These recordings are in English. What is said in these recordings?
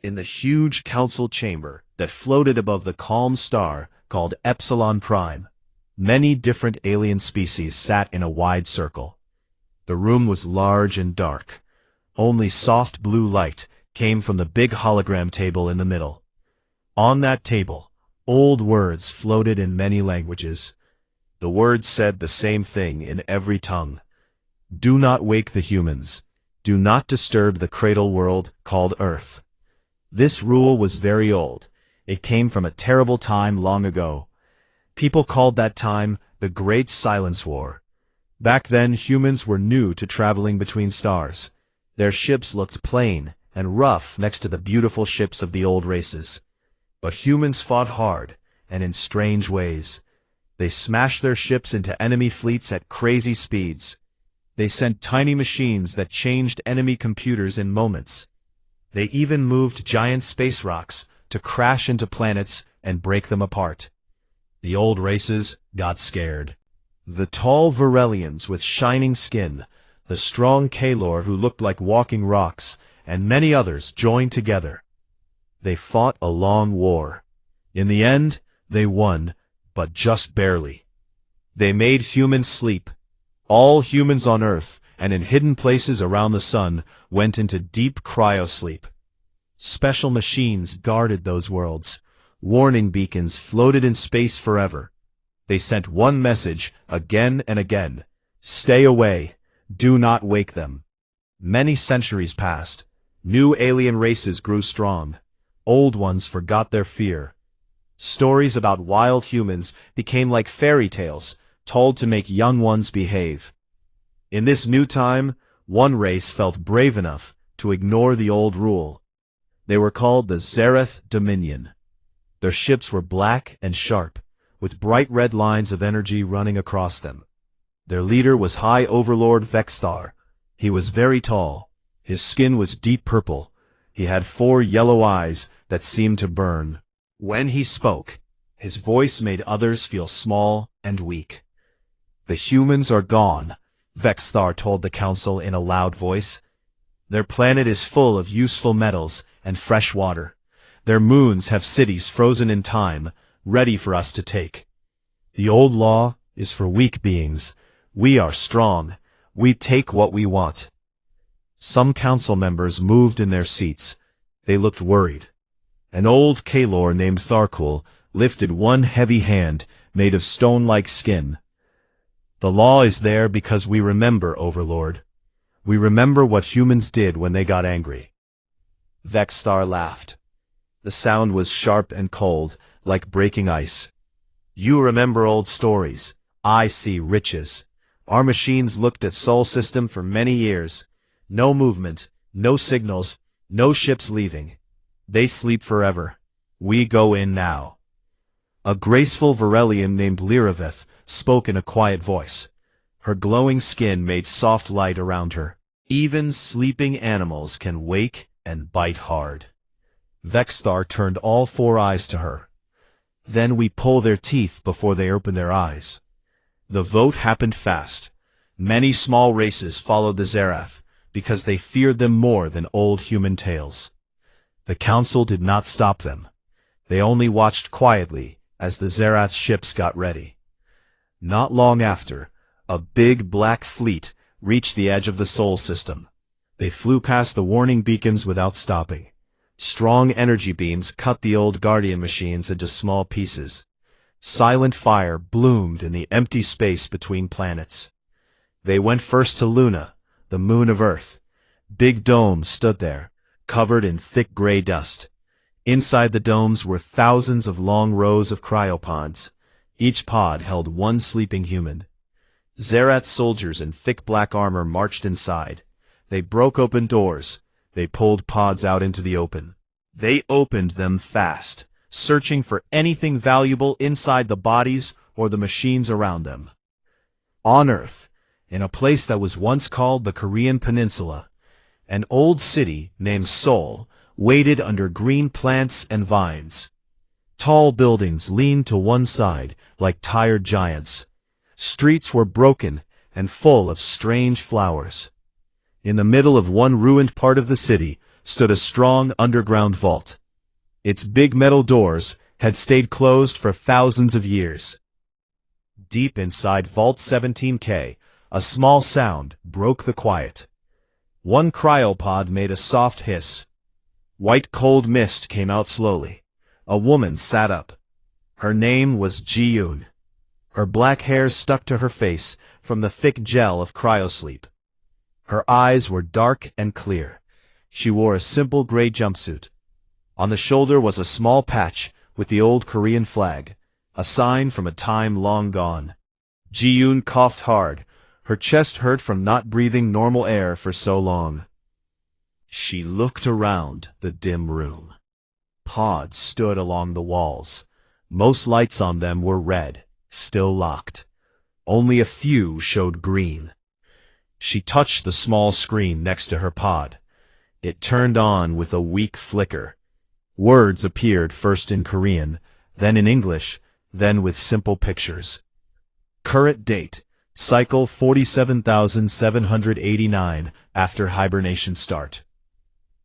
In the huge council chamber that floated above the calm star called Epsilon Prime, many different alien species sat in a wide circle. The room was large and dark. Only soft blue light came from the big hologram table in the middle. On that table, old words floated in many languages. The words said the same thing in every tongue. Do not wake the humans. Do not disturb the cradle world called Earth. This rule was very old. It came from a terrible time long ago. People called that time the Great Silence War. Back then, humans were new to traveling between stars. Their ships looked plain and rough next to the beautiful ships of the old races. But humans fought hard and in strange ways. They smashed their ships into enemy fleets at crazy speeds. They sent tiny machines that changed enemy computers in moments. They even moved giant space rocks to crash into planets and break them apart. The old races got scared. The tall Varelians with shining skin, the strong Kalor who looked like walking rocks, and many others joined together. They fought a long war. In the end, they won, but just barely. They made humans sleep. All humans on Earth and in hidden places around the sun went into deep cryosleep. Special machines guarded those worlds. Warning beacons floated in space forever. They sent one message again and again. Stay away. Do not wake them. Many centuries passed. New alien races grew strong. Old ones forgot their fear. Stories about wild humans became like fairy tales, told to make young ones behave. In this new time, one race felt brave enough to ignore the old rule. They were called the Zereth Dominion. Their ships were black and sharp, with bright red lines of energy running across them. Their leader was High Overlord Vexthar. He was very tall. His skin was deep purple. He had 4 yellow eyes that seemed to burn. When he spoke, his voice made others feel small and weak. The humans are gone, Vexthar told the council in a loud voice. Their planet is full of useful metals and fresh water. Their moons have cities frozen in time, ready for us to take. The old law is for weak beings. We are strong. We take what we want. Some council members moved in their seats. They looked worried. An old Kalor named Tharkul lifted one heavy hand made of stone-like skin. The law is there because we remember, Overlord. We remember what humans did when they got angry. Vexthar laughed. The sound was sharp and cold, like breaking ice. You remember old stories. I see riches. Our machines looked at Sol System for many years. No movement, no signals, no ships leaving. They sleep forever. We go in now. A graceful Varelian named Lyraveth spoke in a quiet voice. Her glowing skin made soft light around her. Even sleeping animals can wake and bite hard. Vexthar turned all 4 eyes to her. Then we pull their teeth before they open their eyes. The vote happened fast. Many small races followed the Zerath because they feared them more than old human tales. The council did not stop them. They only watched quietly as the Zerath's ships got ready. Not long after, a big black fleet reached the edge of the Sol System. They flew past the warning beacons without stopping. Strong energy beams cut the old Guardian machines into small pieces. Silent fire bloomed in the empty space between planets. They went first to Luna, the moon of Earth. Big domes stood there, covered in thick gray dust. Inside the domes were thousands of long rows of cryopods. Each pod held one sleeping human. Zerath soldiers in thick black armor marched inside. They broke open doors. They pulled pods out into the open. They opened them fast, searching for anything valuable inside the bodies or the machines around them. On Earth, in a place that was once called the Korean Peninsula, an old city named Seoul waited under green plants and vines. Tall buildings leaned to one side like tired giants. Streets were broken and full of strange flowers. In the middle of one ruined part of the city stood a strong underground vault. Its big metal doors had stayed closed for thousands of years. Deep inside Vault 17K, a small sound broke the quiet. One cryopod made a soft hiss. White cold mist came out slowly. A woman sat up. Her name was Ji-yoon. Her black hair stuck to her face from the thick gel of cryosleep. Her eyes were dark and clear. She wore a simple gray jumpsuit. On the shoulder was a small patch with the old Korean flag, a sign from a time long gone. Ji-yoon coughed hard. Her chest hurt from not breathing normal air for so long. She looked around the dim room. Pods stood along the walls. Most lights on them were red, still locked. Only a few showed green. She touched the small screen next to her pod. It turned on with a weak flicker. Words appeared first in Korean, then in English, then with simple pictures. Current date, cycle 47,789 after hibernation start.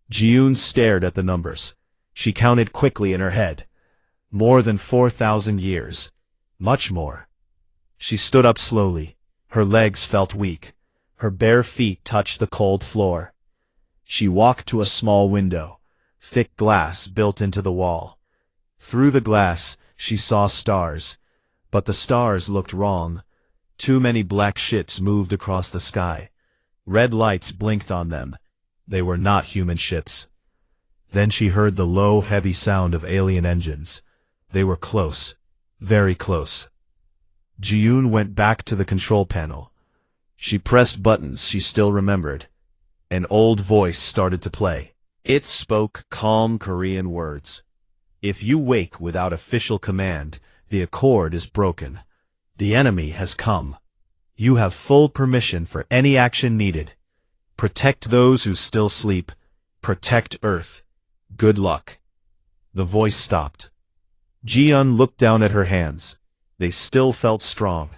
Ji-yoon stared at the numbers. She counted quickly in her head. More than 4,000 years. Much more. She stood up slowly. Her legs felt weak. Her bare feet touched the cold floor. She walked to a small window. Thick glass built into the wall. Through the glass, she saw stars. But the stars looked wrong. Too many black ships moved across the sky. Red lights blinked on them. They were not human ships. Then she heard the low, heavy sound of alien engines. They were close. Very close. Ji-yoon went back to the control panel. She pressed buttons she still remembered. An old voice started to play. It spoke calm Korean words. If you wake without official command, the accord is broken. The enemy has come. You have full permission for any action needed. Protect those who still sleep. Protect Earth. Good luck. The voice stopped. Ji-yoon looked down at her hands. They still felt strong.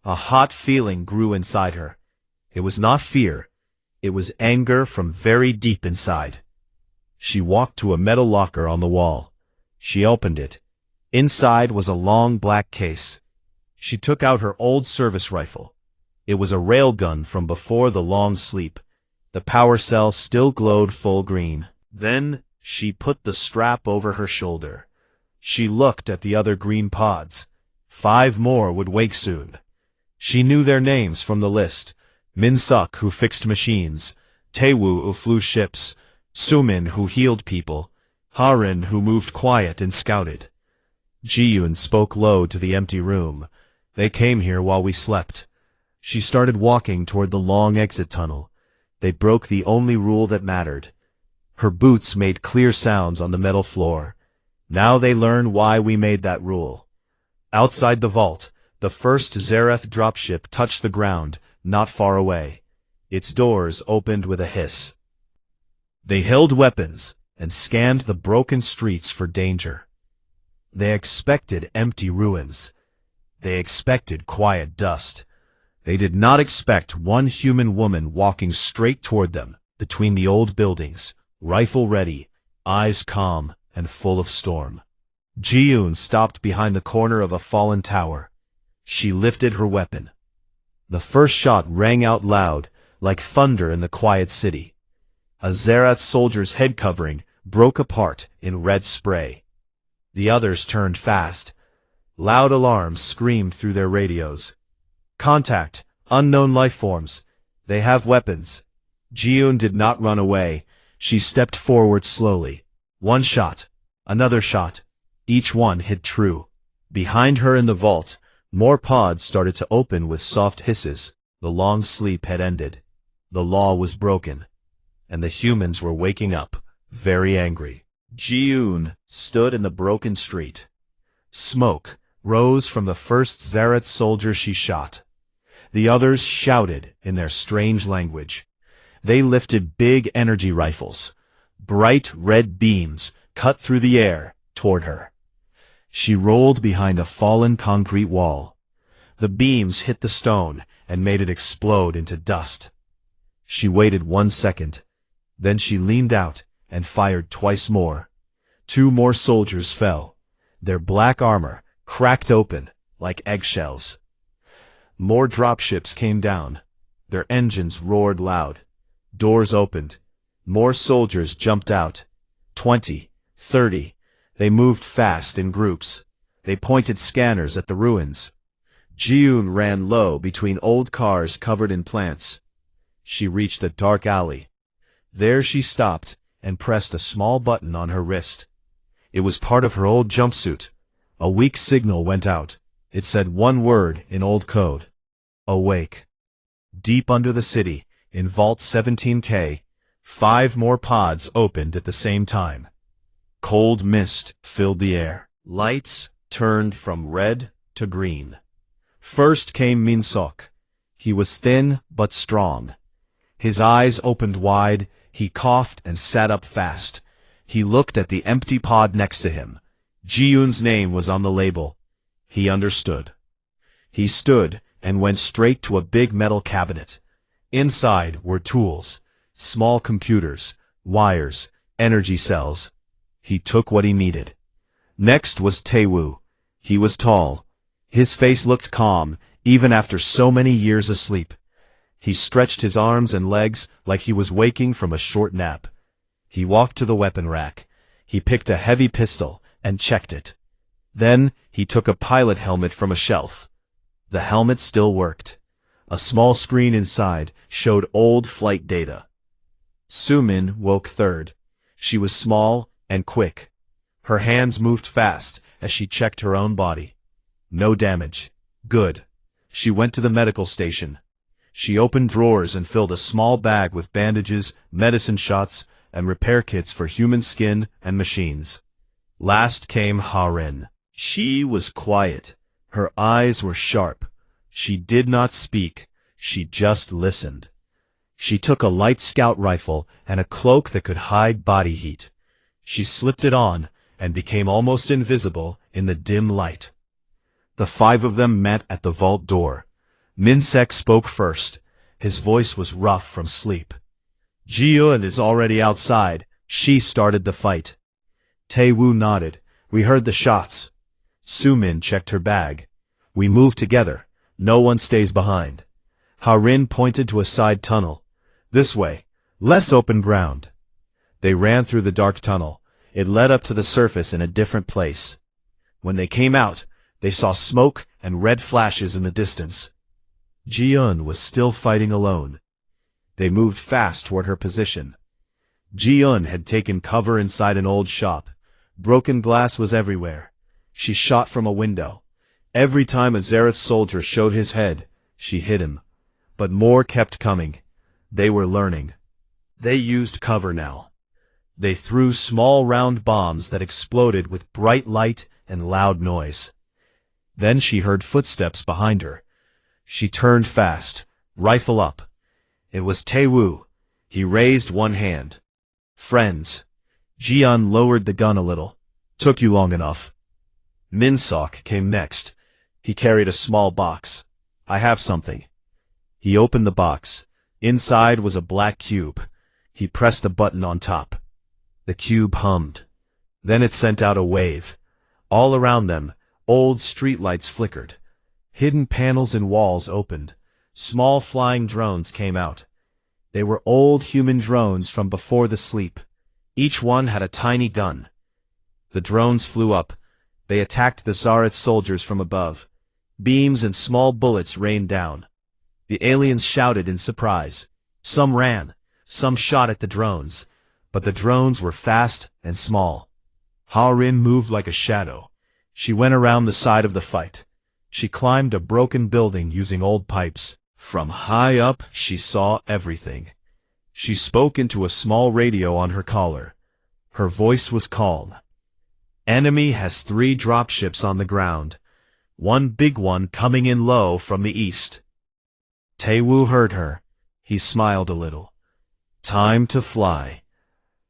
A hot feeling grew inside her. It was not fear. It was anger from very deep inside. She walked to a metal locker on the wall. She opened it. Inside was a long black case. She took out her old service rifle. It was a railgun from before the long sleep. The power cell still glowed full green. Then she put the strap over her shoulder. She looked at the other green pods. 5 more would wake soon. She knew their names from the list. Min-suk, who fixed machines. Tae-woo, who flew ships. Sumin, who healed people. Harin, who moved quiet and scouted. Ji-yoon spoke low to the empty room. They came here while we slept. She started walking toward the long exit tunnel. They broke the only rule that mattered. Her boots made clear sounds on the metal floor. Now they learned why we made that rule. Outside the vault, the first Zareth dropship touched the ground, not far away. Its doors opened with a hiss. They held weapons and scanned the broken streets for danger. They expected empty ruins. They expected quiet dust. They did not expect one human woman walking straight toward them, between the old buildings, rifle ready, eyes calm and full of storm. Ji-yoon stopped behind the corner of a fallen tower. She lifted her weapon. The first shot rang out loud, like thunder in the quiet city. A Zareth soldier's head covering broke apart in red spray. The others turned fast. Loud alarms screamed through their radios. Contact, unknown life forms. They have weapons. Ji-yoon did not run away. She stepped forward slowly. One shot. Another shot. Each one hit true. Behind her in the vault, more pods started to open with soft hisses. The long sleep had ended. The law was broken. And the humans were waking up, very angry. Ji-yoon stood in the broken street. Smoke rose from the first Zareth soldier she shot. The others shouted in their strange language. They lifted big energy rifles. Bright red beams cut through the air toward her. She rolled behind a fallen concrete wall. The beams hit the stone and made it explode into dust. She waited 1 second. Then she leaned out and fired twice more. 2 more soldiers fell. Their black armor cracked open like eggshells. More dropships came down. Their engines roared loud. Doors opened. More soldiers jumped out. 20, 30. They moved fast in groups. They pointed scanners at the ruins. Ji-yoon ran low between old cars covered in plants. She reached a dark alley. There she stopped and pressed a small button on her wrist. It was part of her old jumpsuit. A weak signal went out. It said one word in old code. Awake. Deep under the city, in Vault 17K, 5 more pods opened at the same time. Cold mist filled the air. Lights turned from red to green. First came Min-sok. He was thin but strong. His eyes opened wide, he coughed and sat up fast. He looked at the empty pod next to him. Ji-yoon's name was on the label. He understood. He stood and went straight to a big metal cabinet. Inside were tools, small computers, wires, energy cells. He took what he needed. Next was Tae-woo. He was tall. His face looked calm, even after so many years asleep. He stretched his arms and legs like he was waking from a short nap. He walked to the weapon rack. He picked a heavy pistol and checked it. Then he took a pilot helmet from a shelf. The helmet still worked. A small screen inside showed old flight data. Soo-min woke third. She was small and quick. Her hands moved fast as she checked her own body. No damage. Good. She went to the medical station. She opened drawers and filled a small bag with bandages, medicine shots, and repair kits for human skin and machines. Last came Ha-rin. She was quiet. Her eyes were sharp. She did not speak. She just listened. She took a light scout rifle and a cloak that could hide body heat. She slipped it on and became almost invisible in the dim light. The 5 of them met at the vault door. Min-sek spoke first. His voice was rough from sleep. Ji-yoon is already outside. She started the fight. Tae-woo nodded. We heard the shots. Soo-min checked her bag. We move together. No one stays behind. Ha-rin pointed to a side tunnel. This way. Less open ground. They ran through the dark tunnel. It led up to the surface in a different place. When they came out, they saw smoke and red flashes in the distance. Ji-yoon was still fighting alone. They moved fast toward her position. Ji-yoon had taken cover inside an old shop. Broken glass was everywhere. She shot from a window. Every time a Zareth soldier showed his head, she hit him. But more kept coming. They were learning. They used cover now. They threw small round bombs that exploded with bright light and loud noise. Then she heard footsteps behind her. She turned fast, rifle up. It was Tae-woo. He raised one hand. Friends. Ji-yoon lowered the gun a little. Took you long enough. Min-sok came next. He carried a small box. I have something. He opened the box. Inside was a black cube. He pressed a button on top. The cube hummed. Then it sent out a wave. All around them, old streetlights flickered. Hidden panels and walls opened. Small flying drones came out. They were old human drones from before the sleep. Each one had a tiny gun. The drones flew up. They attacked the Zareth soldiers from above. Beams and small bullets rained down. The aliens shouted in surprise. Some ran. Some shot at the drones. But the drones were fast and small. Ha-rin moved like a shadow. She went around the side of the fight. She climbed a broken building using old pipes. From high up, she saw everything. She spoke into a small radio on her collar. Her voice was calm. Enemy has 3 dropships on the ground. One big one coming in low from the east. Tae-woo heard her. He smiled a little. Time to fly.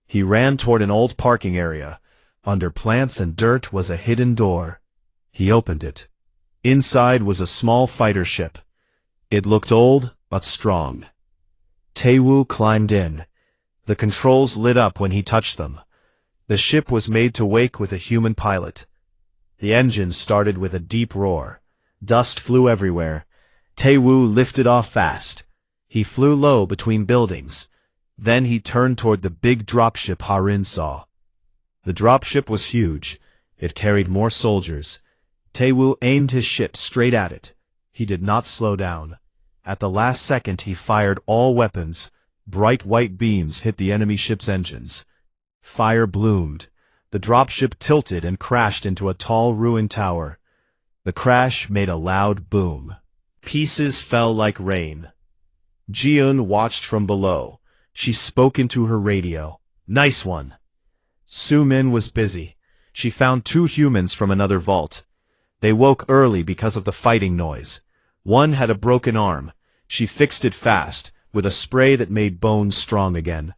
He ran toward an old parking area. Under plants and dirt was a hidden door. He opened it. Inside was a small fighter ship. It looked old, but strong. Tae-woo climbed in. The controls lit up when he touched them. The ship was made to wake with a human pilot. The engines started with a deep roar. Dust flew everywhere. Tae-woo lifted off fast. He flew low between buildings. Then he turned toward the big dropship Ha-rin saw. The dropship was huge. It carried more soldiers. Tae-woo aimed his ship straight at it. He did not slow down. At the last second he fired all weapons. Bright white beams hit the enemy ship's engines. Fire bloomed. The dropship tilted and crashed into a tall ruined tower. The crash made a loud boom. Pieces fell like rain. Ji-eun watched from below. She spoke into her radio. "Nice one." Soo-min was busy. She found 2 humans from another vault. They woke early because of the fighting noise. One had a broken arm. She fixed it fast, with a spray that made bones strong again.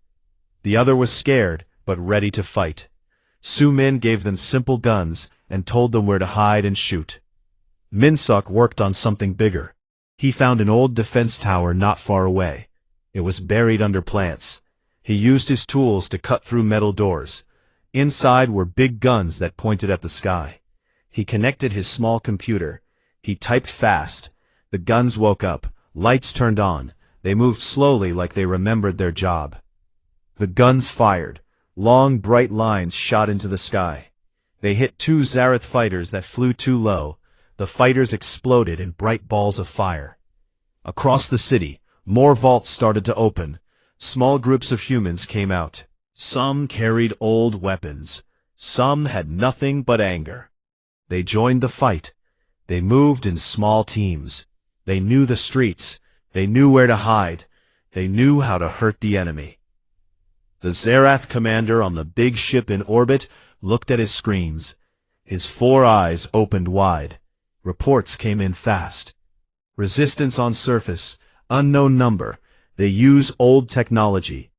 The other was scared, but ready to fight. Soo-min gave them simple guns and told them where to hide and shoot. Min-seok worked on something bigger. He found an old defense tower not far away. It was buried under plants. He used his tools to cut through metal doors. Inside were big guns that pointed at the sky. He connected his small computer. He typed fast. The guns woke up. Lights turned on. They moved slowly like they remembered their job. The guns fired. Long, bright lines shot into the sky. They hit 2 Zarath fighters that flew too low. The fighters exploded in bright balls of fire. Across the city, more vaults started to open. Small groups of humans came out. Some carried old weapons. Some had nothing but anger. They joined the fight. They moved in small teams. They knew the streets. They knew where to hide. They knew how to hurt the enemy. The Zarath commander on the big ship in orbit looked at his screens. His 4 eyes opened wide. Reports came in fast. Resistance on surface, unknown number. They use old technology.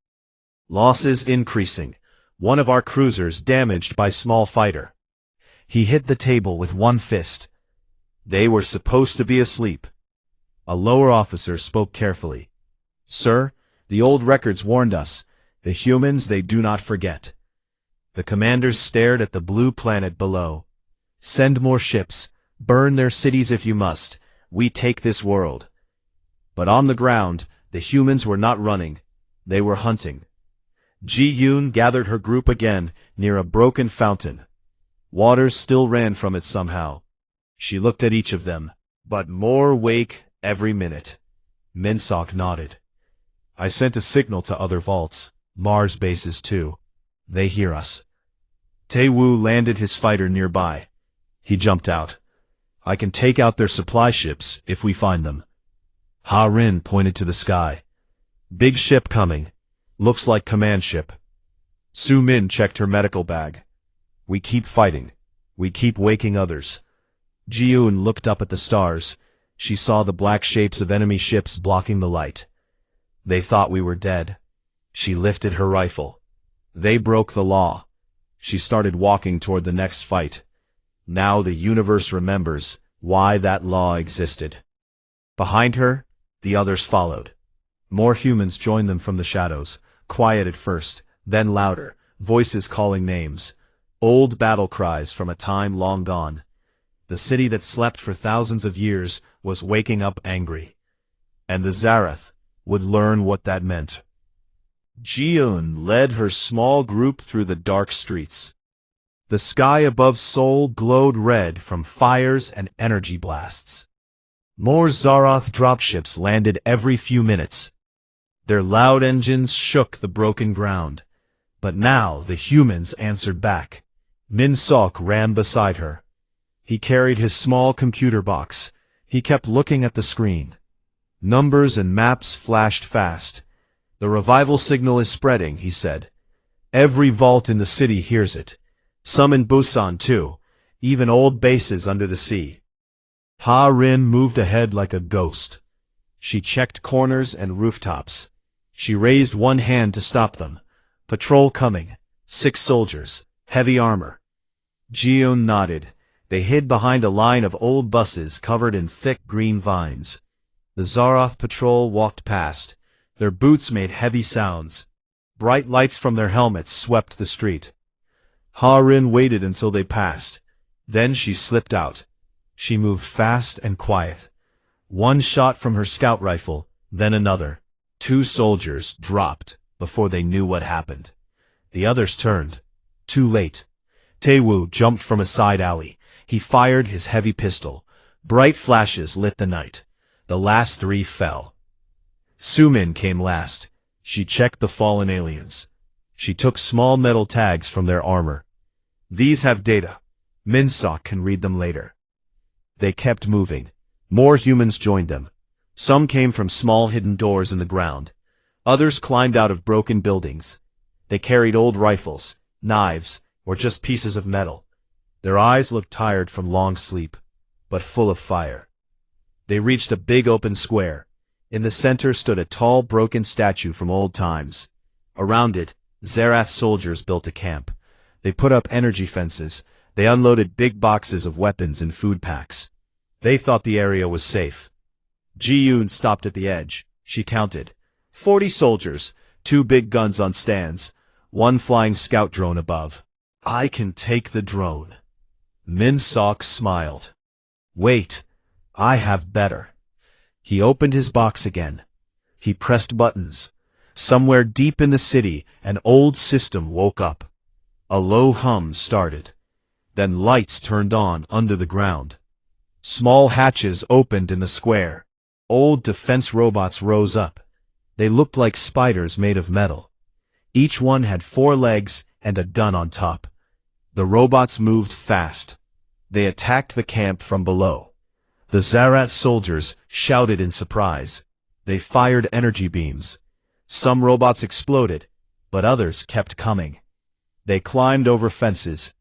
Losses increasing. One of our cruisers damaged by small fighter. He hit the table with one fist. They were supposed to be asleep. A lower officer spoke carefully. "Sir, the old records warned us. The humans they do not forget." The commanders stared at the blue planet below. "Send more ships. Burn their cities if you must. We take this world." But on the ground, the humans were not running. They were hunting. Ji-eun gathered her group again near a broken fountain. Water still ran from it somehow. She looked at each of them, but more wake every minute. Min-seok nodded. "I sent a signal to other vaults. Mars bases too. They hear us." Tae-woo landed his fighter nearby. He jumped out. "I can take out their supply ships if we find them." Ha-rin pointed to the sky. "Big ship coming. Looks like command ship." Soo-min checked her medical bag. "We keep fighting. We keep waking others." Ji-eun looked up at the stars. She saw the black shapes of enemy ships blocking the light. They thought we were dead. She lifted her rifle. They broke the law. She started walking toward the next fight. Now the universe remembers why that law existed. Behind her, the others followed. More humans joined them from the shadows, quiet at first, then louder, voices calling names. Old battle cries from a time long gone. The city that slept for thousands of years was waking up angry. And the Zarath would learn what that meant. Ji-eun led her small group through the dark streets. The sky above Seoul glowed red from fires and energy blasts. More Zarath dropships landed every few minutes. Their loud engines shook the broken ground. But now the humans answered back. Min-seok ran beside her. He carried his small computer box. He kept looking at the screen. Numbers and maps flashed fast. "The revival signal is spreading," he said. "Every vault in the city hears it. Some in Busan, too. Even old bases under the sea." Ha-rin moved ahead like a ghost. She checked corners and rooftops. She raised one hand to stop them. "Patrol coming. 6 soldiers. Heavy armor." Ji-eun nodded. They hid behind a line of old buses covered in thick green vines. The Zarath patrol walked past. Their boots made heavy sounds. Bright lights from their helmets swept the street. Ha-Rin waited until they passed. Then she slipped out. She moved fast and quiet. One shot from her scout rifle, then another. 2 soldiers dropped before they knew what happened. The others turned. Too late. Taewoo jumped from a side alley. He fired his heavy pistol. Bright flashes lit the night. The last 3 fell. Sumin came last. She checked the fallen aliens. She took small metal tags from their armor. These have data. Minsok can read them later. They kept moving. More humans joined them. Some came from small hidden doors in the ground. Others climbed out of broken buildings. They carried old rifles, knives, or just pieces of metal. Their eyes looked tired from long sleep, but full of fire. They reached a big open square. In the center stood a tall, broken statue from old times. Around it, Zerath soldiers built a camp. They put up energy fences. They unloaded big boxes of weapons and food packs. They thought the area was safe. Ji-Yoon stopped at the edge. She counted. 40 soldiers, 2 big guns on stands, 1 flying scout drone above. I can take the drone. Minsok smiled. Wait, I have better. He opened his box again. He pressed buttons. Somewhere deep in the city, an old system woke up. A low hum started. Then lights turned on under the ground. Small hatches opened in the square. Old defense robots rose up. They looked like spiders made of metal. Each one had 4 legs and a gun on top. The robots moved fast. They attacked the camp from below. The Zerath soldiers shouted in surprise. They fired energy beams. Some robots exploded, but others kept coming. They climbed over fences.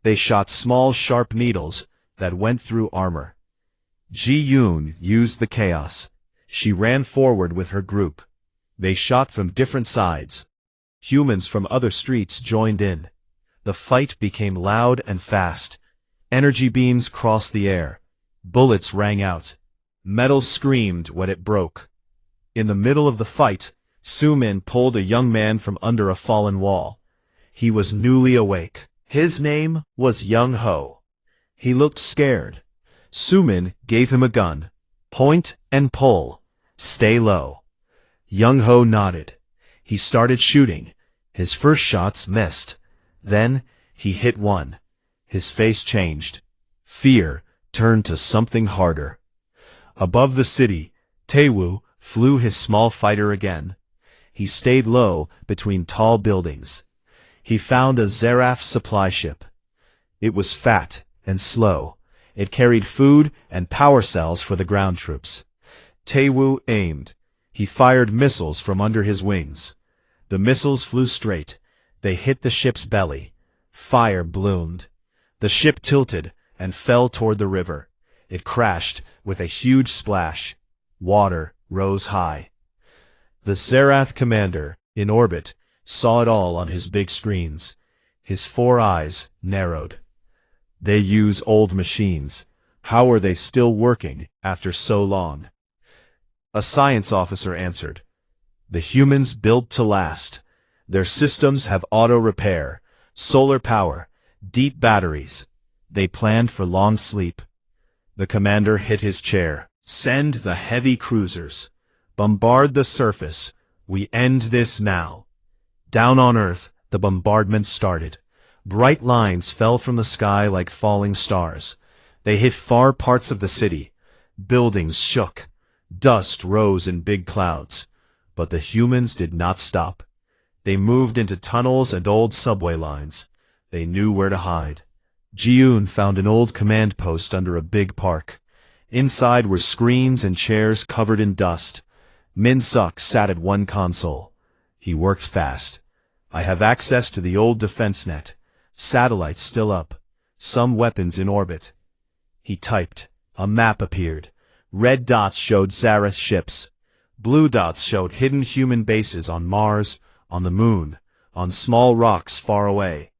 They shot small sharp needles that went through armor. Ji-Yoon used the chaos. She ran forward with her group. They shot from different sides. Humans from other streets joined in. The fight became loud and fast. Energy beams crossed the air. Bullets rang out. Metal screamed when it broke. In the middle of the fight, Sumin pulled a young man from under a fallen wall. He was newly awake. His name was Young Ho. He looked scared. Sumin gave him a gun. Point and pull. Stay low. Young Ho nodded. He started shooting. His first shots missed. Then he hit one. His face changed. Fear turned to something harder. Above the city, Taewoo flew his small fighter again. He stayed low between tall buildings. He found a Zerath supply ship. It was fat and slow. It carried food and power cells for the ground troops. Taewoo aimed. He fired missiles from under his wings. The missiles flew straight. They hit the ship's belly. Fire bloomed. The ship tilted and fell toward the river. It crashed with a huge splash. Water rose high. The Zerath commander, in orbit, saw it all on his big screens. His 4 eyes narrowed. They use old machines. How are they still working after so long? A science officer answered. The humans built to last. Their systems have auto repair, solar power, deep batteries. They planned for long sleep. The commander hit his chair. Send the heavy cruisers. Bombard the surface. We end this now. Down on Earth, the bombardment started. Bright lines fell from the sky like falling stars. They hit far parts of the city. Buildings shook. Dust rose in big clouds. But the humans did not stop. They moved into tunnels and old subway lines. They knew where to hide. Ji-Yoon found an old command post under a big park. Inside were screens and chairs covered in dust. Minsok sat at one console. He worked fast. I have access to the old defense net. Satellites still up. Some weapons in orbit. He typed. A map appeared. Red dots showed Zerath ships. Blue dots showed hidden human bases on Mars, on the moon, on small rocks far away.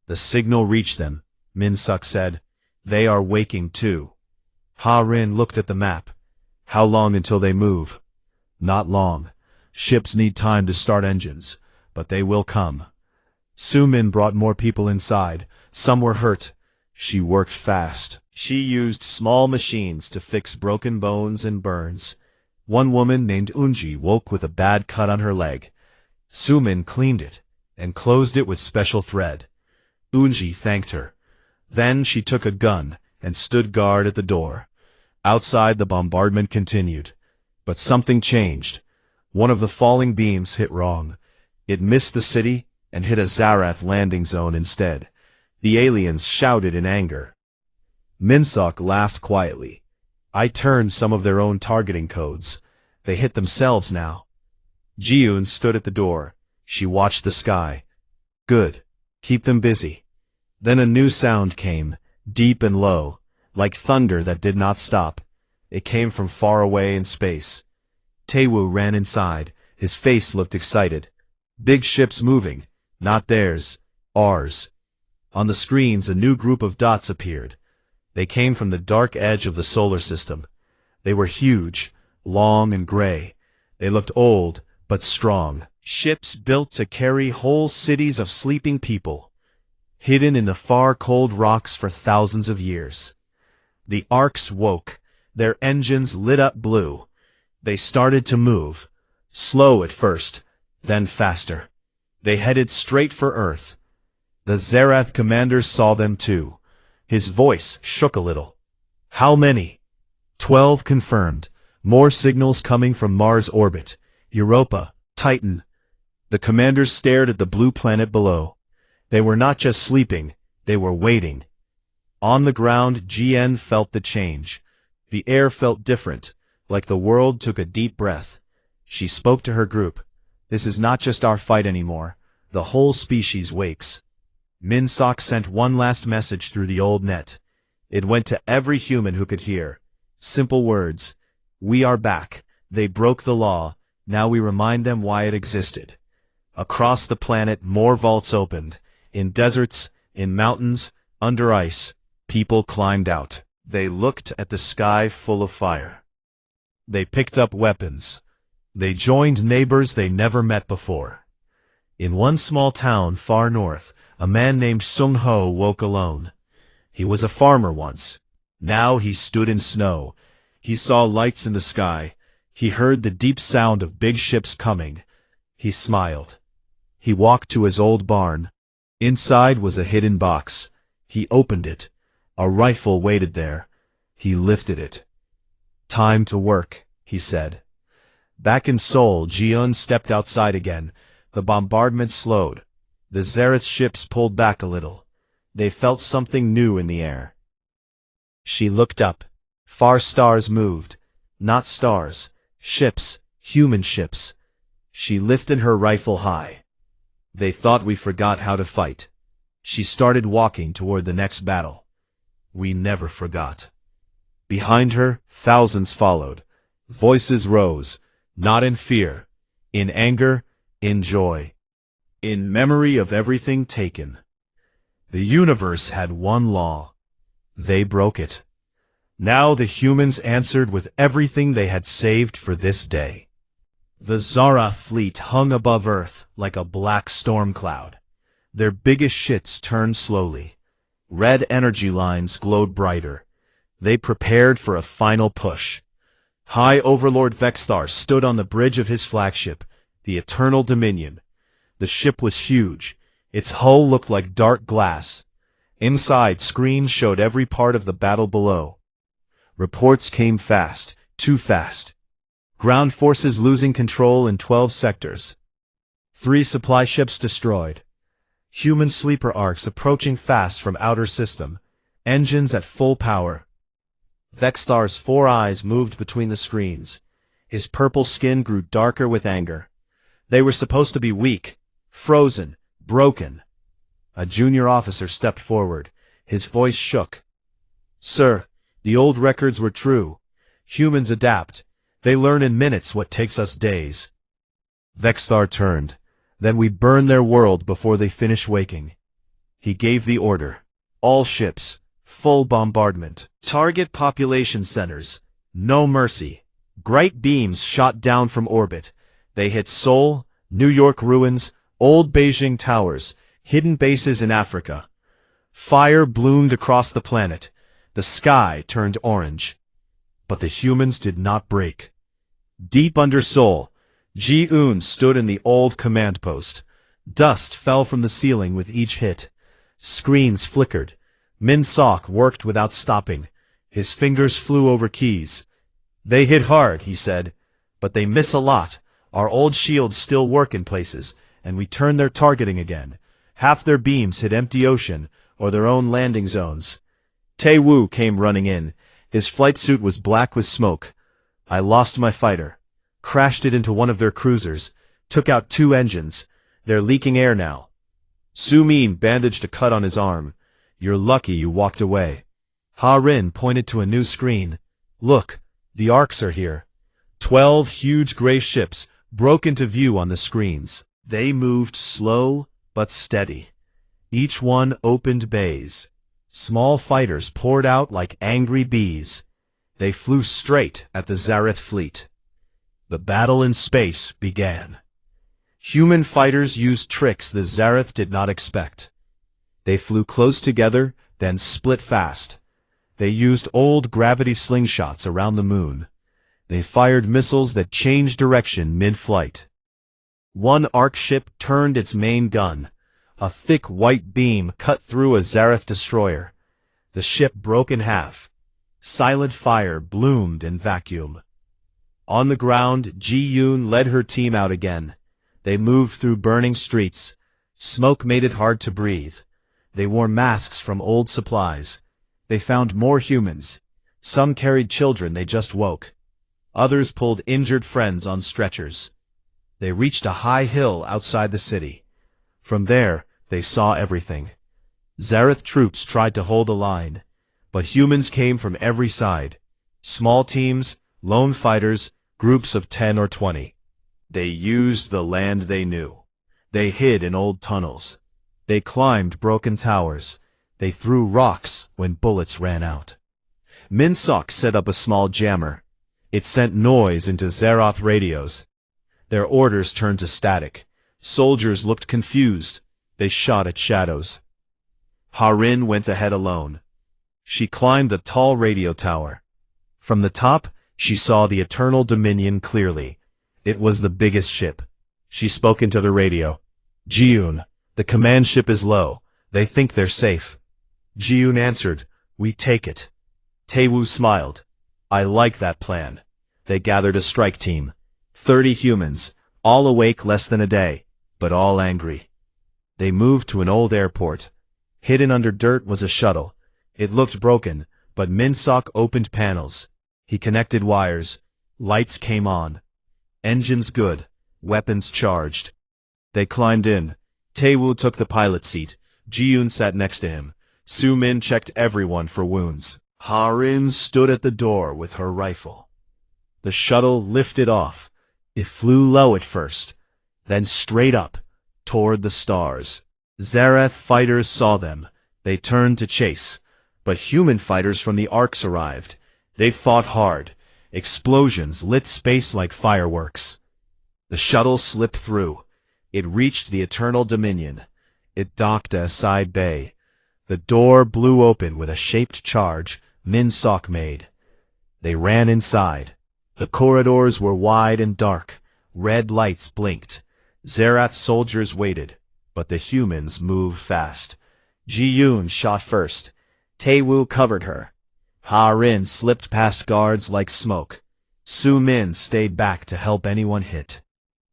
The signal reached them, Minsok said. They are waking too. Ha-Rin looked at the map. How long until they move? Not long. Ships need time to start engines. but they will come. Sumin brought more people inside. Some were hurt. She worked fast. She used small machines to fix broken bones and burns. One woman named Unji woke with a bad cut on her leg. Sumin cleaned it and closed it with special thread. Unji thanked her. Then she took a gun and stood guard at the door. Outside, the bombardment continued. But something changed. One of the falling beams hit wrong. It missed the city and hit a Zarath landing zone instead. The aliens shouted in anger. Minsok laughed quietly. I turned some of their own targeting codes. They hit themselves now. Jiun stood at the door. She watched the sky. Good. Keep them busy. Then a new sound came, deep and low, like thunder that did not stop. It came from far away in space. Taewoo ran inside. His face looked excited. Big ships moving. Not theirs. Ours. On the screens a new group of dots appeared. They came from the dark edge of the solar system. They were huge, long and gray. They looked old, but strong. Ships built to carry whole cities of sleeping people, hidden in the far cold rocks for thousands of years. The Arcs woke. Their engines lit up blue. They started to move. Slow at first, then faster. They headed straight for Earth. The Zarath commander saw them too. His voice shook a little. How many? 12 confirmed. More signals coming from Mars orbit. Europa, Titan. The commanders stared at the blue planet below. They were not just sleeping, they were waiting. On the ground, GN felt the change. The air felt different, like the world took a deep breath. She spoke to her group. This is not just our fight anymore. The whole species wakes. Minsok sent one last message through the old net. It went to every human who could hear. Simple words. We are back. They broke the law. Now we remind them why it existed. Across the planet, more vaults opened. In deserts, in mountains, under ice, people climbed out. They looked at the sky full of fire. They picked up weapons. They joined neighbors they never met before. In one small town far north, a man named Sung Ho woke alone. He was a farmer once. Now he stood in snow. He saw lights in the sky. He heard the deep sound of big ships coming. He smiled. He walked to his old barn. Inside was a hidden box. He opened it. A rifle waited there. He lifted it. Time to work, he said. Back in Seoul, Jiun stepped outside again. The bombardment slowed. The Zarath ships pulled back a little. They felt something new in the air. She looked up. Far stars moved. Not stars. Ships. Human ships. She lifted her rifle high. They thought we forgot how to fight. She started walking toward the next battle. We never forgot. Behind her, thousands followed. Voices rose, not in fear, in anger, in joy, in memory of everything taken. The universe had one law. They broke it. Now the humans answered with everything they had saved for this day. The Zarath fleet hung above Earth like a black storm cloud. Their biggest ships turned slowly. Red energy lines glowed brighter. They prepared for a final push. High Overlord Vexthar stood on the bridge of his flagship, the Eternal Dominion. The ship was huge. Its hull looked like dark glass. Inside, screens showed every part of the battle below. Reports came fast, too fast. Ground forces losing control in 12 sectors. 3 supply ships destroyed. Human sleeper arcs approaching fast from outer system. Engines at full power. Vexthar's 4 eyes moved between the screens. His purple skin grew darker with anger. They were supposed to be weak, frozen, broken. A junior officer stepped forward. His voice shook. Sir, the old records were true. Humans adapt. They learn in minutes what takes us days. Vexthar turned. Then we burn their world before they finish waking. He gave the order. All ships, full bombardment. Target population centers. No mercy. Bright beams shot down from orbit. They hit Seoul, New York ruins, Old Beijing towers, hidden bases in Africa. Fire bloomed across the planet. The sky turned orange. But the humans did not break. Deep under Seoul, Ji-eun stood in the old command post. Dust fell from the ceiling with each hit. Screens flickered. Min-sok worked without stopping. His fingers flew over keys. "They hit hard," he said, "but they miss a lot. Our old shields still work in places, and we turn their targeting again. Half their beams hit empty ocean, or their own landing zones." Tae-woo came running in. His flight suit was black with smoke. "I lost my fighter. Crashed it into one of their cruisers. Took out 2 engines. They're leaking air now." Su-min bandaged a cut on his arm. "You're lucky you walked away." Ha-rin pointed to a new screen. "Look, the Arcs are here." 12 huge gray ships broke into view on the screens. They moved slow but steady. Each one opened bays. Small fighters poured out like angry bees. They flew straight at the Zareth fleet. The battle in space began. Human fighters used tricks the Zareth did not expect. They flew close together, then split fast. They used old gravity slingshots around the moon. They fired missiles that changed direction mid-flight. One Arc ship turned its main gun. A thick white beam cut through a Zareth destroyer. The ship broke in half. Silent fire bloomed in vacuum. On the ground, Ji-eun led her team out again. They moved through burning streets. Smoke made it hard to breathe. They wore masks from old supplies. They found more humans. Some carried children they just woke. Others pulled injured friends on stretchers. They reached a high hill outside the city. From there, they saw everything. Zareth troops tried to hold a line, but humans came from every side. Small teams, lone fighters, groups of 10 or 20. They used the land they knew. They hid in old tunnels. They climbed broken towers. They threw rocks when bullets ran out. Min-sok set up a small jammer. It sent noise into Zeroth radios. Their orders turned to static. Soldiers looked confused. They shot at shadows. Ha-rin went ahead alone. She climbed a tall radio tower. From the top, she saw the Eternal Dominion clearly. It was the biggest ship. She spoke into the radio. "Ji-eun, the command ship is low. They think they're safe." Ji-eun answered, "We take it." Tae-woo smiled. "I like that plan." They gathered a strike team. 30 humans, all awake less than a day, but all angry. They moved to an old airport. Hidden under dirt was a shuttle. It looked broken, but Min-sok opened panels. He connected wires. Lights came on. Engines good. Weapons charged. They climbed in. Tae-woo took the pilot seat. Ji-eun sat next to him. Su-min checked everyone for wounds. Ha-rin stood at the door with her rifle. The shuttle lifted off. It flew low at first, then straight up, toward the stars. Zareth fighters saw them. They turned to chase. But human fighters from the Arcs arrived. They fought hard. Explosions lit space like fireworks. The shuttle slipped through. It reached the Eternal Dominion. It docked at a side bay. The door blew open with a shaped charge Min-sok made. They ran inside. The corridors were wide and dark. Red lights blinked. Zerath soldiers waited, but the humans moved fast. Ji-eun shot first. Tae-woo covered her. Ha-rin slipped past guards like smoke. Su-min stayed back to help anyone hit.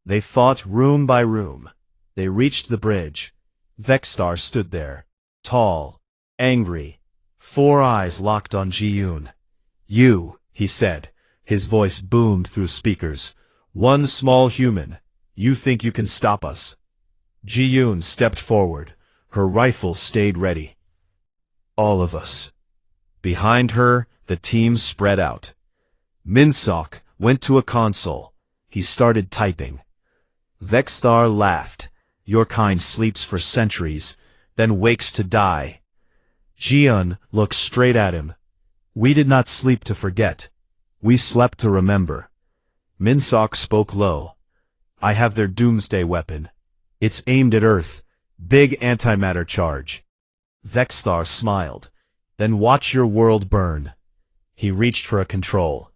They fought room by room. They reached the bridge. Vexstar stood there, tall, angry. 4 eyes locked on Ji-eun. "You," he said. His voice boomed through speakers. "One small human. You think you can stop us?" Ji-eun stepped forward. Her rifle stayed ready. "All of us." Behind her, the team spread out. Min-sok went to a console. He started typing. Vexstar laughed. "Your kind sleeps for centuries, then wakes to die." Ji-eun looked straight at him. "We did not sleep to forget. We slept to remember." Min-sok spoke low. "I have their doomsday weapon. It's aimed at Earth. Big antimatter charge. Vexthar smiled. Then watch your world burn. He reached for a control.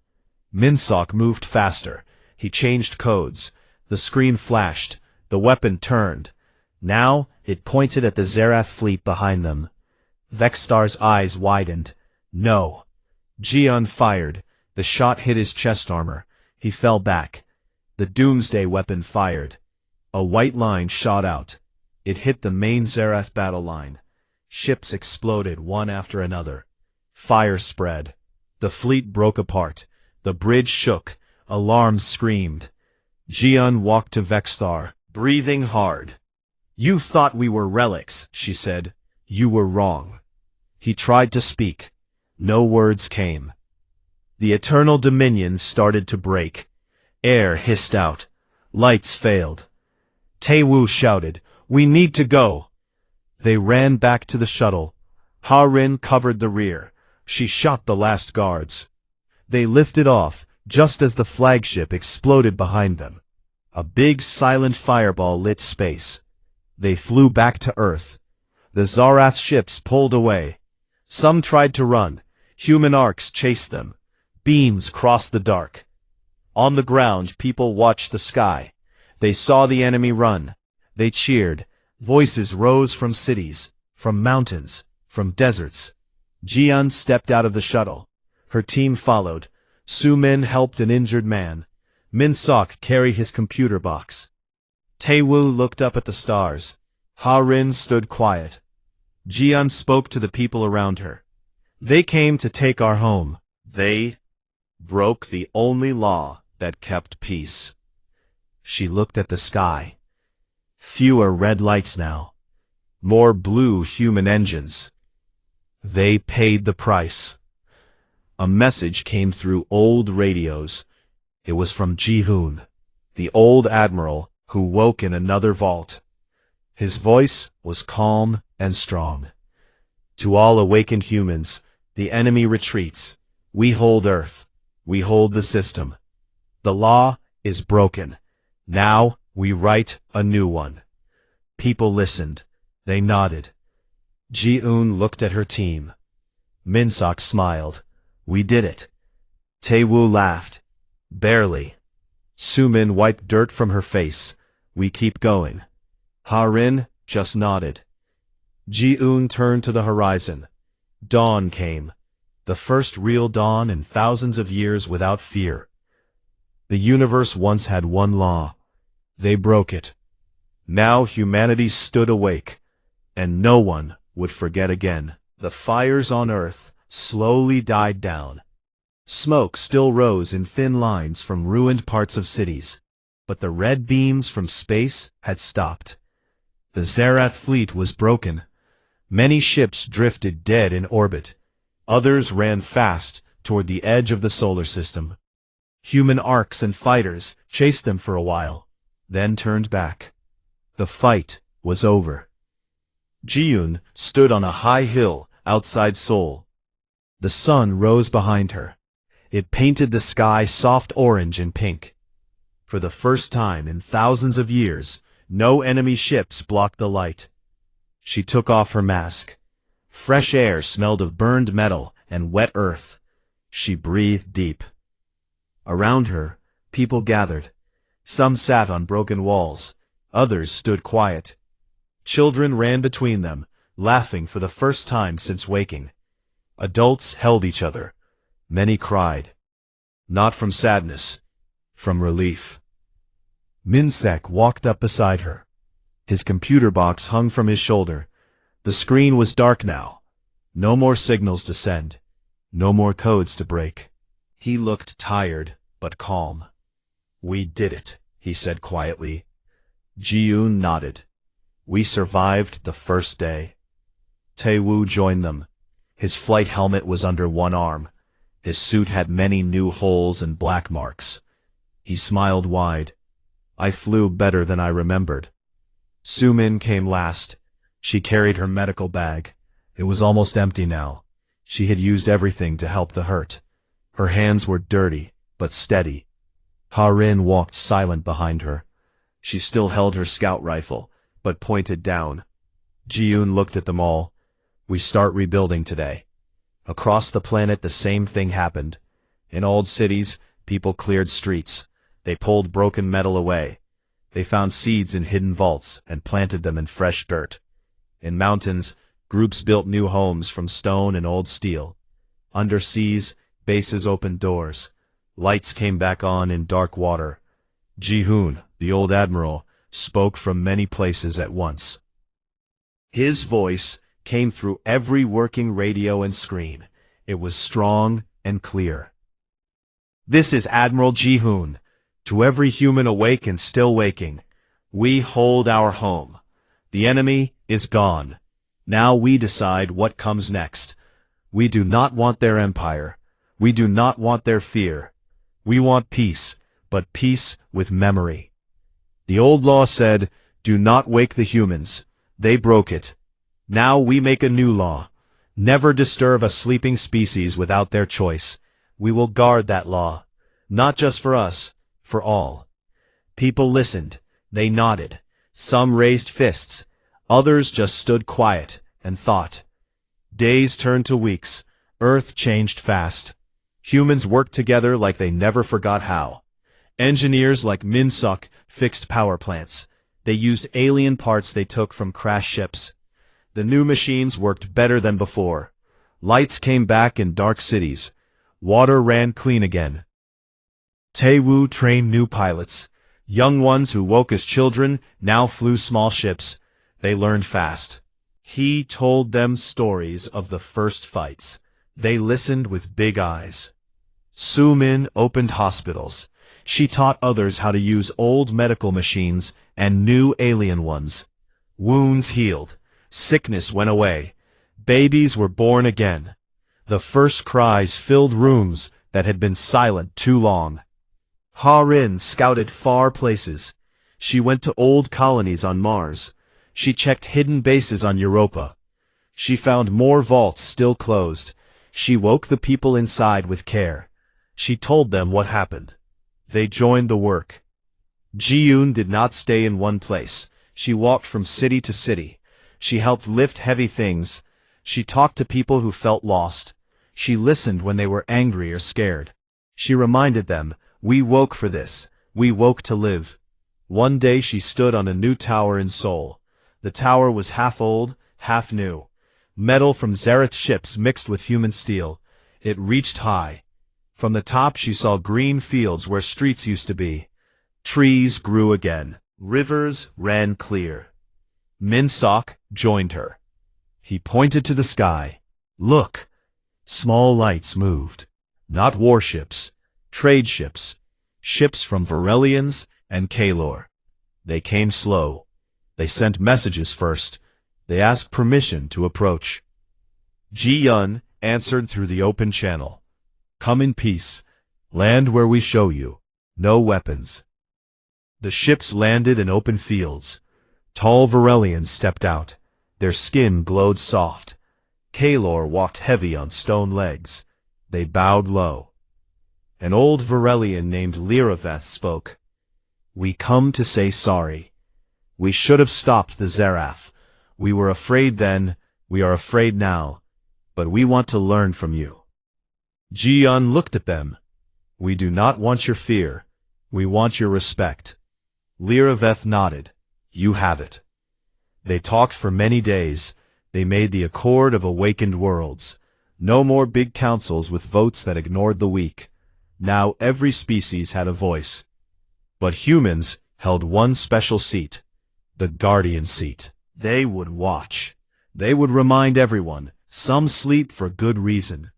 Minsok moved faster. He changed codes. The screen flashed. The weapon turned. Now, it pointed at the Zerath fleet behind them. Vexthar's eyes widened. No. Jiun fired. The shot hit his chest armor. He fell back. The Doomsday weapon fired. A white line shot out. It hit the main Zerath battle line. Ships exploded one after another. Fire spread. The fleet broke apart. The bridge shook. Alarms screamed. Jiun walked to Vexthar, breathing hard. You thought we were relics, she said. You were wrong. He tried to speak. No words came. The eternal dominion started to break. Air hissed out. Lights failed. Taewoo shouted, "We need to go!" They ran back to the shuttle. Ha-Rin covered the rear. She shot the last guards. They lifted off, just as the flagship exploded behind them. A big silent fireball lit space. They flew back to Earth. The Zarath ships pulled away. Some tried to run. Human arcs chased them. Beams crossed the dark. On the ground, people watched the sky. They saw the enemy run. They cheered. Voices rose from cities, from mountains, from deserts. Jiun stepped out of the shuttle. Her team followed. Su-Min helped an injured man. Min-Sok carried his computer box. Taewoo looked up at the stars. Ha-Rin stood quiet. Jiun spoke to the people around her. They came to take our home. They broke the only law that kept peace. She looked at the sky. Fewer red lights now. More blue human engines. They paid the price. A message came through old radios. It was from Ji-Hoon, the old admiral who woke in another vault. His voice was calm and strong. To all awakened humans, the enemy retreats. We hold Earth. We hold the system. The law is broken. Now we write a new one. People listened. They nodded. Ji-Hoon looked at her team. Min-Sok smiled. We did it. Taewoo laughed. Barely. Su-Min wiped dirt from her face. We keep going. Ha-Rin just nodded. Ji-Hoon turned to the horizon. Dawn came. The first real dawn in thousands of years without fear. The universe once had one law. They broke it. Now humanity stood awake, and no one would forget again. The fires on Earth slowly died down. Smoke still rose in thin lines from ruined parts of cities, but the red beams from space had stopped. The Zerath fleet was broken. Many ships drifted dead in orbit. Others ran fast toward the edge of the solar system. Human arcs and fighters chased them for a while, then turned back. The fight was over. Ji-Hoon stood on a high hill outside Seoul. The sun rose behind her. It painted the sky soft orange and pink. For the first time in thousands of years, no enemy ships blocked the light. She took off her mask. Fresh air smelled of burned metal and wet earth. She breathed deep. Around her, people gathered. Some sat on broken walls. Others stood quiet. Children ran between them, laughing for the first time since waking. Adults held each other. Many cried. Not from sadness, from relief. Min-Sek walked up beside her. His computer box hung from his shoulder. The screen was dark now. No more signals to send. No more codes to break. He looked tired, but calm. We did it, he said quietly. Ji-Hoon nodded. We survived the first day. Taewoo joined them. His flight helmet was under one arm. His suit had many new holes and black marks. He smiled wide. I flew better than I remembered. Su-Min came last. She carried her medical bag. It was almost empty now. She had used everything to help the hurt. Her hands were dirty, but steady. Ha-Rin walked silent behind her. She still held her scout rifle, but pointed down. Ji-yoon looked at them all. We start rebuilding today. Across the planet the same thing happened. In old cities, people cleared streets. They pulled broken metal away. They found seeds in hidden vaults and planted them in fresh dirt. In mountains, groups built new homes from stone and old steel. Under seas, bases opened doors. Lights came back on in dark water. Ji-hoon, the old admiral, spoke from many places at once. His voice came through every working radio and screen. It was strong and clear. This is Admiral Ji-hoon. To every human awake and still waking, we hold our home. The enemy is gone. Now we decide what comes next. We do not want their empire. We do not want their fear. We want peace, but peace with memory. The old law said, do not wake the humans. They broke it. Now we make a new law. Never disturb a sleeping species without their choice. We will guard that law. Not just for us, for all. People listened. They nodded. Some raised fists. Others just stood quiet and thought. Days turned to weeks. Earth changed fast. Humans worked together like they never forgot how. Engineers like Min-suk fixed power plants. They used alien parts they took from crashed ships. The new machines worked better than before. Lights came back in dark cities. Water ran clean again. Tae-woo trained new pilots. Young ones who woke as children now flew small ships. They learned fast. He told them stories of the first fights. They listened with big eyes. Soo-min opened hospitals. She taught others how to use old medical machines and new alien ones. Wounds healed. Sickness went away. Babies were born again. The first cries filled rooms that had been silent too long. Ha-rin scouted far places. She went to old colonies on Mars. She checked hidden bases on Europa. She found more vaults still closed. She woke the people inside with care. She told them what happened. They joined the work. Ji-yoon did not stay in one place. She walked from city to city. She helped lift heavy things. She talked to people who felt lost. She listened when they were angry or scared. She reminded them, we woke for this. We woke to live. One day she stood on a new tower in Seoul. The tower was half old, half new. Metal from Zareth ships mixed with human steel. It reached high. From the top she saw green fields where streets used to be. Trees grew again. Rivers ran clear. Min-suk joined her. He pointed to the sky. Look! Small lights moved. Not warships. Trade ships. Ships from Varelians and Kalor. They came slow. They sent messages first. They asked permission to approach. Ji-yoon answered through the open channel. Come in peace. Land where we show you. No weapons. The ships landed in open fields. Tall Varelians stepped out. Their skin glowed soft. Kalor walked heavy on stone legs. They bowed low. An old Varelian named Lyraveth spoke. We come to say sorry. We should have stopped the Zareth. We were afraid then, we are afraid now, but we want to learn from you. Ji-yoon looked at them. We do not want your fear. We want your respect. Lyraveth nodded. You have it. They talked for many days. They made the Accord of Awakened Worlds. No more big councils with votes that ignored the weak. Now every species had a voice. But humans held one special seat. The Guardian seat. They would watch. They would remind everyone. Some sleep for good reason.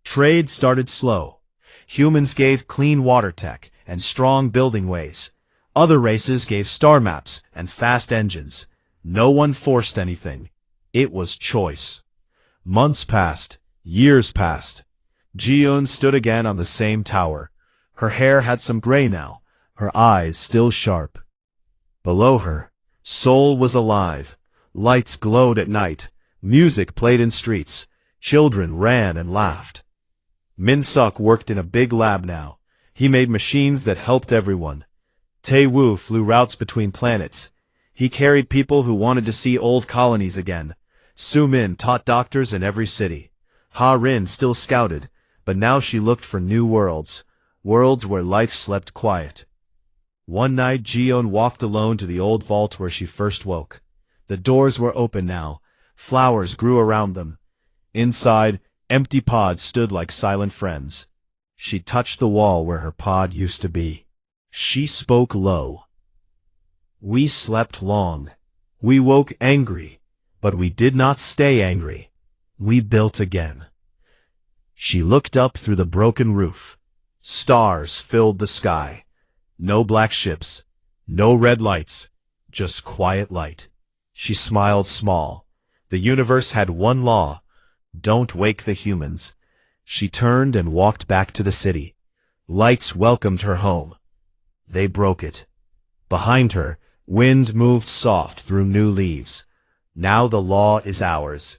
Trade started slow. Humans gave clean water tech and strong building ways. Other races gave star maps and fast engines. No one forced anything. It was choice. Months passed. Years passed. Ji-yoon stood again on the same tower. Her hair had some gray now. Her eyes still sharp. Below her, Seoul was alive. Lights glowed at night. Music played in streets. Children ran and laughed. Min-suk worked in a big lab now. He made machines that helped everyone. Tae-woo flew routes between planets. He carried people who wanted to see old colonies again. Su Min taught doctors in every city. Ha Rin still scouted, but now she looked for new worlds, worlds where life slept quiet. One night Jion walked alone to the old vault where she first woke. The doors were open now. Flowers grew around them. Inside, empty pods stood like silent friends. She touched the wall where her pod used to be. She spoke low. We slept long. We woke angry, but we did not stay angry. We built again. She looked up through the broken roof. Stars filled the sky. No black ships, no red lights, just quiet light. She smiled small. The universe had one law: don't wake the humans. She turned and walked back to the city. Lights welcomed her home. They broke it. Behind her, wind moved soft through new leaves. Now the law is ours.